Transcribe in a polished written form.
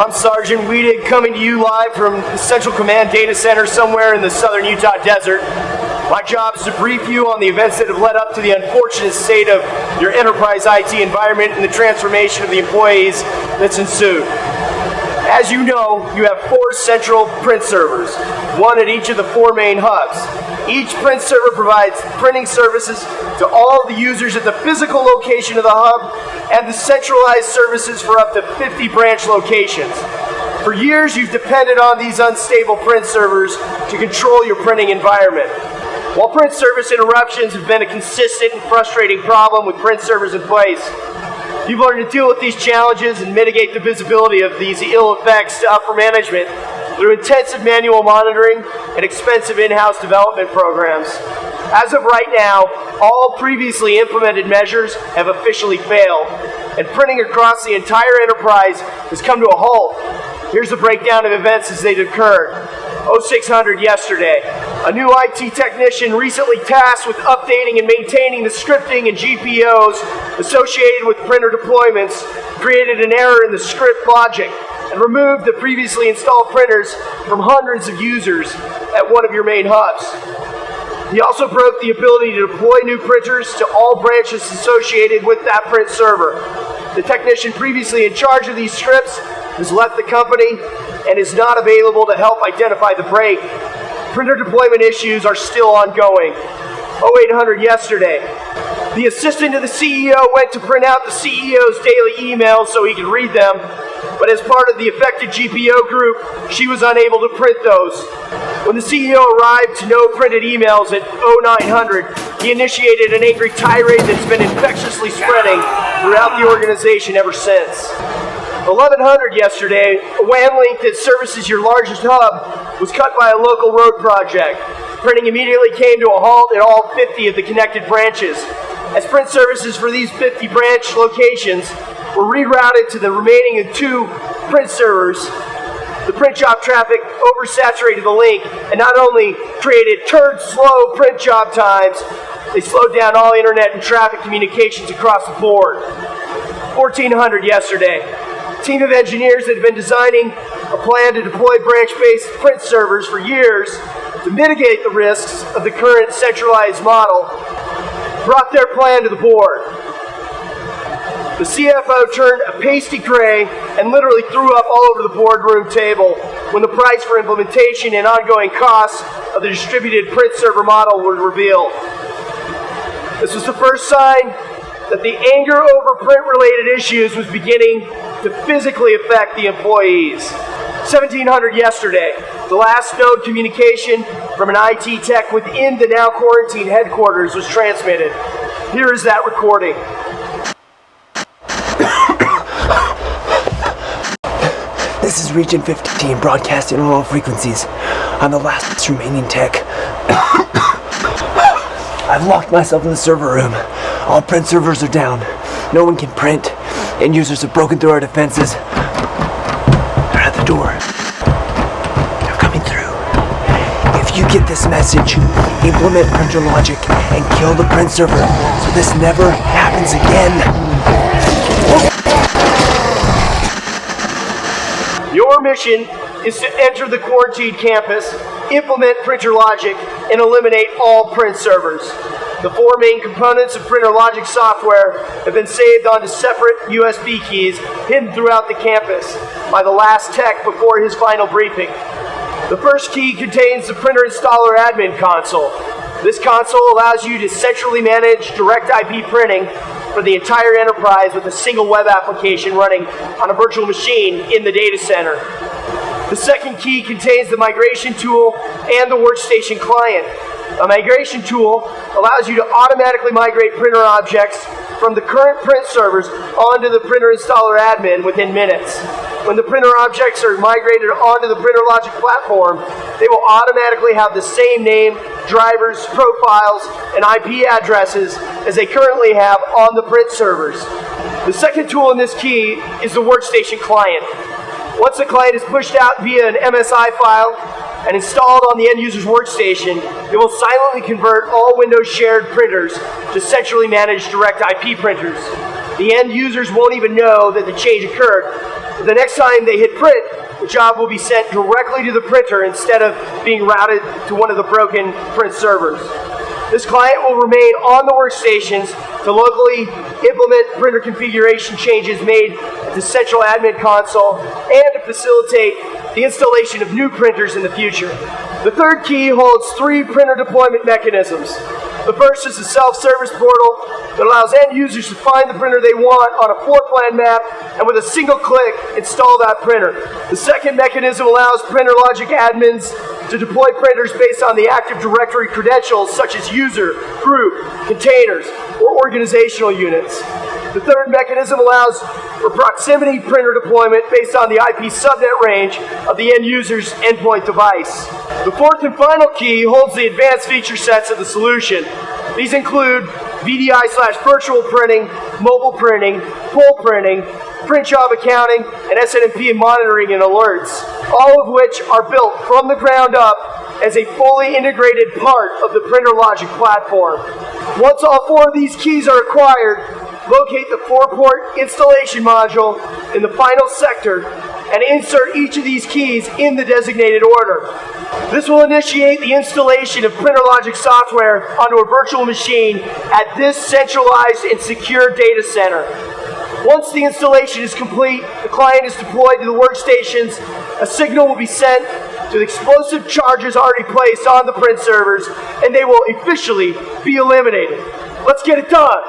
I'm Sergeant Weedig, coming to you live from the Central Command Data Center somewhere in the southern Utah desert. My job is to brief you on the events that have led up to the unfortunate state of your enterprise IT environment and the transformation of the employees that's ensued. As you know, you have 4 central print servers, one at each of the 4 main hubs. Each print server provides printing services to all the users at the physical location of the hub and the centralized services for up to 50 branch locations. For years, you've depended on these unstable print servers to control your printing environment. While print service interruptions have been a consistent and frustrating problem with print servers in place, you've learned to deal with these challenges and mitigate the visibility of these ill effects to upper management through intensive manual monitoring and expensive in-house development programs. As of right now, all previously implemented measures have officially failed, and printing across the entire enterprise has come to a halt. Here's a breakdown of events as they've occurred. 0600 yesterday. A new IT technician recently tasked with updating and maintaining the scripting and GPOs associated with printer deployments created an error in the script logic and removed the previously installed printers from hundreds of users at one of your main hubs. He also broke the ability to deploy new printers to all branches associated with that print server. The technician previously in charge of these scripts has left the company and is not available to help identify the break. Printer deployment issues are still ongoing. 0800 yesterday. The assistant to the CEO went to print out the CEO's daily emails so he could read them, but as part of the affected GPO group, she was unable to print those. When the CEO arrived to no printed emails at 0900, he initiated an angry tirade that's been infectiously spreading throughout the organization ever since. 1100 yesterday, a WAN link that services your largest hub was cut by a local road project. Printing immediately came to a halt at all 50 of the connected branches. As print services for these 50 branch locations were rerouted to the remaining 2 print servers, the print job traffic oversaturated the link and not only created slow print job times, they slowed down all internet and traffic communications across the board. 1400 yesterday. A team of engineers that had been designing a plan to deploy branch-based print servers for years to mitigate the risks of the current centralized model brought their plan to the board. The CFO turned a pasty gray and literally threw up all over the boardroom table when the price for implementation and ongoing costs of the distributed print server model were revealed. This was the first sign that the anger over print-related issues was beginning to physically affect the employees. 1700 yesterday, the last node communication from an IT tech within the now quarantined headquarters was transmitted. Here is that recording. This is Region 15 broadcasting on all frequencies. I'm the last remaining tech. I've locked myself in the server room. All print servers are down. No one can print. End users have broken through our defenses. They're at the door. They're coming through. If you get this message, implement printer logic and kill the print server so this never happens again. Your mission is to enter the quarantined campus, implement printer logic, and eliminate all print servers. The 4 main components of printer logic software have been saved onto separate USB keys hidden throughout the campus by the last tech before his final briefing. The first key contains the printer installer admin console. This console allows you to centrally manage direct IP printing for the entire enterprise with a single web application running on a virtual machine in the data center. The second key contains the migration tool and the workstation client. A migration tool allows you to automatically migrate printer objects from the current print servers onto the printer installer admin within minutes. When the printer objects are migrated onto the Printer Logic platform, they will automatically have the same name, drivers, profiles, and IP addresses as they currently have on the print servers. The second tool in this key is the workstation client. Once the client is pushed out via an MSI file and installed on the end user's workstation, it will silently convert all Windows shared printers to centrally managed direct IP printers. The end users won't even know that the change occurred. The next time they hit print, the job will be sent directly to the printer instead of being routed to one of the broken print servers. This client will remain on the workstations to locally implement printer configuration changes made at the central admin console and to facilitate the installation of new printers in the future. The third key holds 3 printer deployment mechanisms. The first is the self-service portal that allows end users to find the printer they want on a floor plan map and with a single click install that printer. The second mechanism allows PrinterLogic admins to deploy printers based on the Active Directory credentials such as user, group, containers, or organizational units. The third mechanism allows for proximity printer deployment based on the IP subnet range of the end user's endpoint device. The fourth and final key holds the advanced feature sets of the solution. These include VDI/virtual printing, mobile printing, pull printing, print job accounting, and SNMP and monitoring and alerts, all of which are built from the ground up as a fully integrated part of the PrinterLogic platform. Once all 4 of these keys are acquired, locate the 4-port installation module in the final sector and insert each of these keys in the designated order. This will initiate the installation of PrinterLogic software onto a virtual machine at this centralized and secure data center. Once the installation is complete, the client is deployed to the workstations, a signal will be sent to the explosive charges already placed on the print servers, and they will officially be eliminated. Let's get it done!